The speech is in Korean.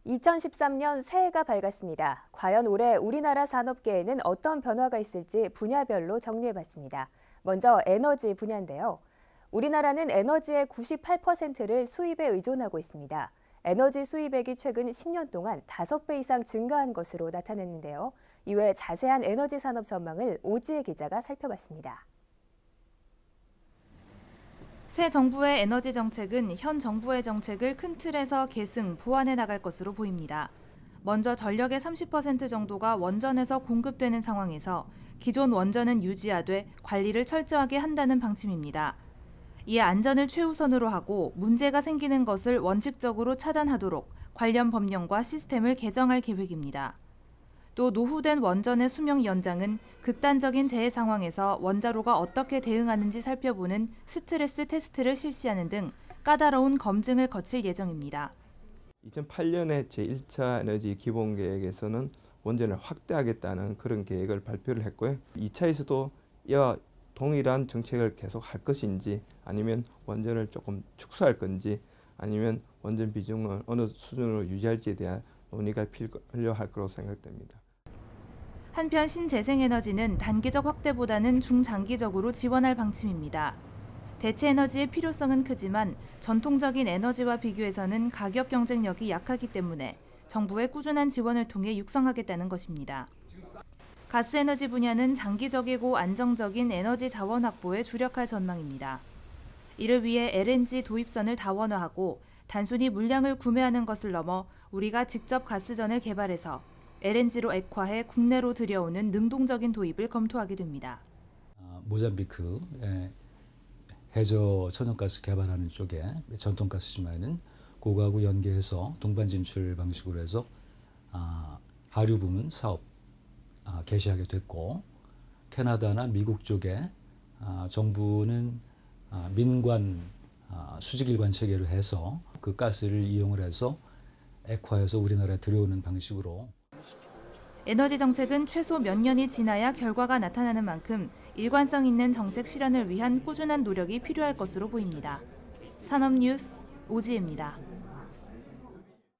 2013년 새해가 밝았습니다. 과연 올해 우리나라 산업계에는 어떤 변화가 있을지 분야별로 정리해봤습니다. 먼저 에너지 분야인데요. 우리나라는 에너지의 98%를 수입에 의존하고 있습니다. 에너지 수입액이 최근 10년 동안 5배 이상 증가한 것으로 나타났는데요. 이외 자세한 에너지 산업 전망을 오지혜 기자가 살펴봤습니다. 새 정부의 에너지 정책은 현 정부의 정책을 큰 틀에서 계승, 보완해 나갈 것으로 보입니다. 먼저 전력의 30% 정도가 원전에서 공급되는 상황에서 기존 원전은 유지하되 관리를 철저하게 한다는 방침입니다. 이에 안전을 최우선으로 하고 문제가 생기는 것을 원칙적으로 차단하도록 관련 법령과 시스템을 개정할 계획입니다. 또 노후된 원전의 수명 연장은 극단적인 재해 상황에서 원자로가 어떻게 대응하는지 살펴보는 스트레스 테스트를 실시하는 등 까다로운 검증을 거칠 예정입니다. 2008년에 제1차 에너지 기본계획에서는 원전을 확대하겠다는 그런 계획을 발표를 했고요. 2차에서도 이와 동일한 정책을 계속 할 것인지 아니면 원전을 조금 축소할 건지 아니면 원전 비중을 어느 수준으로 유지할지에 대한 논의가 필요할 거라고 생각됩니다. 한편 신재생에너지는 단기적 확대보다는 중장기적으로 지원할 방침입니다. 대체 에너지의 필요성은 크지만 전통적인 에너지와 비교해서는 가격 경쟁력이 약하기 때문에 정부의 꾸준한 지원을 통해 육성하겠다는 것입니다. 가스에너지 분야는 장기적이고 안정적인 에너지 자원 확보에 주력할 전망입니다. 이를 위해 LNG 도입선을 다원화하고 단순히 물량을 구매하는 것을 넘어 우리가 직접 가스전을 개발해서 LNG로 액화해 국내로 들여오는 능동적인 도입을 검토하게 됩니다. 모잠비크 해저 천연가스 개발하는 쪽에 전통가스지만은 그거하고 연계해서 동반 진출 방식으로 해서 하류 부문 사업 개시하게 됐고, 캐나다나 미국 쪽에 정부는 민관 수직일관 체계를 해서 그 가스를 이용을 해서 액화해서 우리나라에 들여오는 방식으로. 에너지 정책은 최소 몇 년이 지나야 결과가 나타나는 만큼 일관성 있는 정책 실현을 위한 꾸준한 노력이 필요할 것으로 보입니다. 산업뉴스 오지혜입니다.